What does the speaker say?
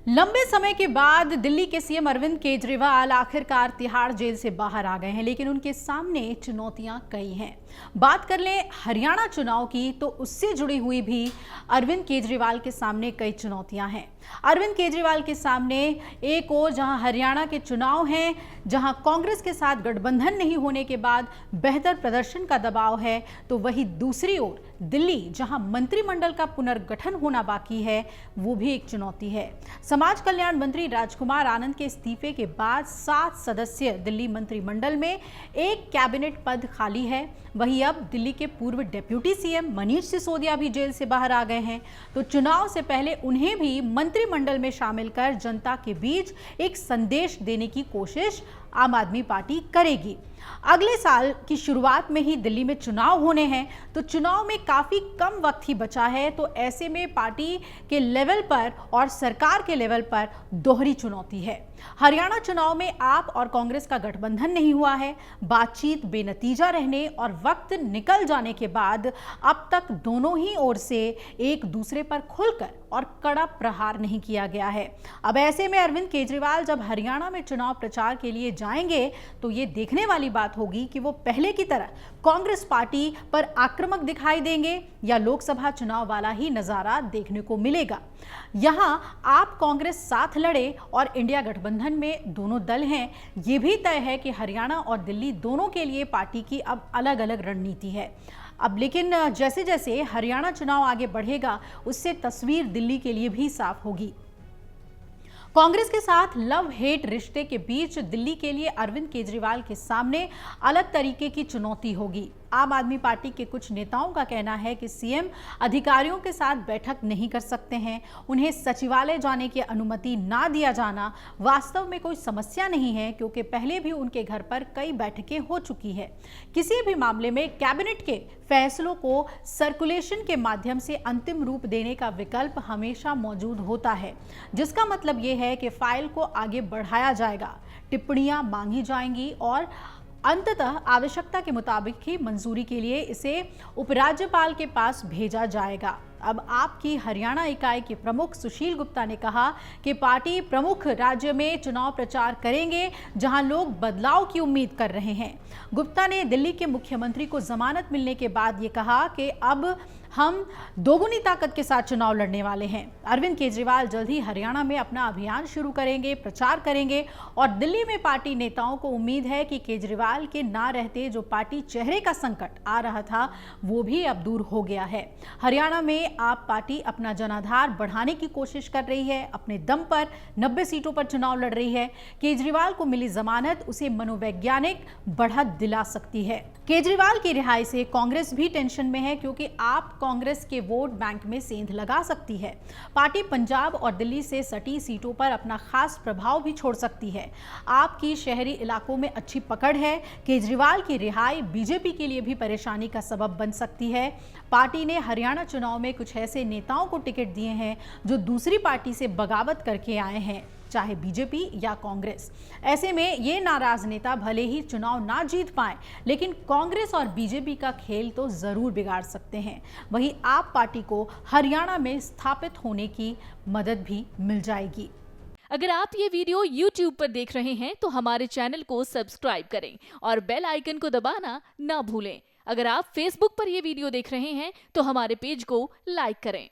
लंबे समय के बाद दिल्ली के सीएम अरविंद केजरीवाल आखिरकार तिहाड़ जेल से बाहर आ गए हैं, लेकिन उनके सामने चुनौतियां कई हैं। बात कर लें हरियाणा चुनाव की, तो उससे जुड़ी हुई भी अरविंद केजरीवाल के सामने कई चुनौतियां हैं। अरविंद केजरीवाल के सामने एक ओर जहां हरियाणा के चुनाव हैं, जहां कांग्रेस के साथ गठबंधन नहीं होने के बाद बेहतर प्रदर्शन का दबाव है, तो वहीं दूसरी ओर दिल्ली जहां मंत्रिमंडल का पुनर्गठन होना बाकी है, वो भी एक चुनौती है। समाज कल्याण मंत्री राजकुमार आनंद के इस्तीफे के बाद 7 सदस्यीय दिल्ली मंत्रिमंडल में एक कैबिनेट पद खाली है। वहीं अब दिल्ली के पूर्व डिप्टी सीएम मनीष सिसोदिया भी जेल से बाहर आ गए हैं, तो चुनाव से पहले उन्हें भी मंत्रिमंडल में शामिल कर जनता के बीच एक संदेश देने की कोशिश आम आदमी पार्टी करेगी। अगले साल की शुरुआत में ही दिल्ली में चुनाव होने हैं, तो चुनाव में काफी कम वक्त ही बचा है, तो ऐसे में पार्टी के लेवल पर और सरकार के लेवल पर दोहरी चुनौती है। हरियाणा चुनाव में आप और कांग्रेस का गठबंधन नहीं हुआ है, बातचीत बेनतीजा रहने और वक्त निकल जाने के बाद अब तक दोनों ही ओर से एक दूसरे पर खुलकर और कड़ा प्रहार नहीं किया गया है। अब ऐसे में अरविंद केजरीवाल जब हरियाणा में चुनाव प्रचार के लिए जाएंगे, तो ये देखने वाली बात होगी कि वो पहले की तरह कांग्रेस पार्टी पर आक्रामक दिखाई देंगे या लोकसभा चुनाव वाला ही नजारा देखने को मिलेगा। यहां आप कांग्रेस साथ लड़े और इंडिया गठबंधन में दोनों दल हैं, ये भी तय है कि हरियाणा और दिल्ली दोनों के लिए पार्टी की अब अलग अलग रणनीति है। अब लेकिन जैसे जैसे हरियाणा चुनाव आगे बढ़ेगा, उससे तस्वीर दिल्ली के लिए भी साफ होगी। कांग्रेस के साथ लव हेट रिश्ते के बीच दिल्ली के लिए अरविंद केजरीवाल के सामने अलग तरीके की चुनौती होगी। आम आदमी पार्टी के कुछ नेताओं का कहना है कि सीएम अधिकारियों के साथ बैठक नहीं कर सकते हैं, उन्हें सचिवालय जाने की अनुमति ना दिया जाना वास्तव में कोई समस्या नहीं है, क्योंकि पहले भी उनके घर पर कई बैठकें हो चुकी है। किसी भी मामले में कैबिनेट के फैसलों को सर्कुलेशन के माध्यम से अंतिम रूप देने का विकल्प हमेशा मौजूद होता है, जिसका मतलब यह है कि फाइल को आगे बढ़ाया जाएगा, टिप्पणियां मांगी जाएंगी और अंततः आवश्यकता के मुताबिक ही मंजूरी के लिए इसे उपराज्यपाल के पास भेजा जाएगा। अब आपकी हरियाणा इकाई के प्रमुख सुशील गुप्ता ने कहा कि पार्टी प्रमुख राज्य में चुनाव प्रचार करेंगे जहां लोग बदलाव की उम्मीद कर रहे हैं। गुप्ता ने दिल्ली के मुख्यमंत्री को जमानत मिलने के बाद ये कहा कि अब हम दोगुनी ताकत के साथ चुनाव लड़ने वाले हैं। अरविंद केजरीवाल जल्द ही हरियाणा में अपना अभियान शुरू करेंगे, प्रचार करेंगे और दिल्ली में पार्टी नेताओं को उम्मीद है कि केजरीवाल के ना रहते जो पार्टी चेहरे का संकट आ रहा था, वो भी अब दूर हो गया है। हरियाणा में आप पार्टी अपना जनाधार बढ़ाने की कोशिश कर रही है, अपने दम पर 90 सीटों पर चुनाव लड़ रही है। केजरीवाल को मिली जमानत उसे मनोवैज्ञानिक बढ़त दिला सकती है। केजरीवाल की रिहाई से कांग्रेस भी टेंशन में है, क्योंकि आप कांग्रेस के वोट बैंक में सेंध लगा सकती है। पार्टी पंजाब और दिल्ली से सटी सीटों पर अपना खास प्रभाव भी छोड़ सकती है। आपकी शहरी इलाकों में अच्छी पकड़ है। केजरीवाल की रिहाई बीजेपी के लिए भी परेशानी का सबब बन सकती है। पार्टी ने हरियाणा चुनाव में कुछ ऐसे नेताओं को टिकट दिए हैं जो दूसरी पार्टी से बगावत करके आए हैं, चाहे बीजेपी या कांग्रेस। ऐसे में ये नाराज नेता भले ही चुनाव ना जीत पाए, लेकिन कांग्रेस और बीजेपी का खेल तो जरूर बिगाड़ सकते हैं। वहीं आप पार्टी को हरियाणा में स्थापित होने की मदद भी मिल जाएगी। अगर आप ये वीडियो YouTube पर देख रहे हैं तो हमारे चैनल को सब्सक्राइब करें और बेल आइकन को दबाना ना भूलें। अगर आप Facebook पर ये वीडियो देख रहे हैं तो हमारे पेज को लाइक करें।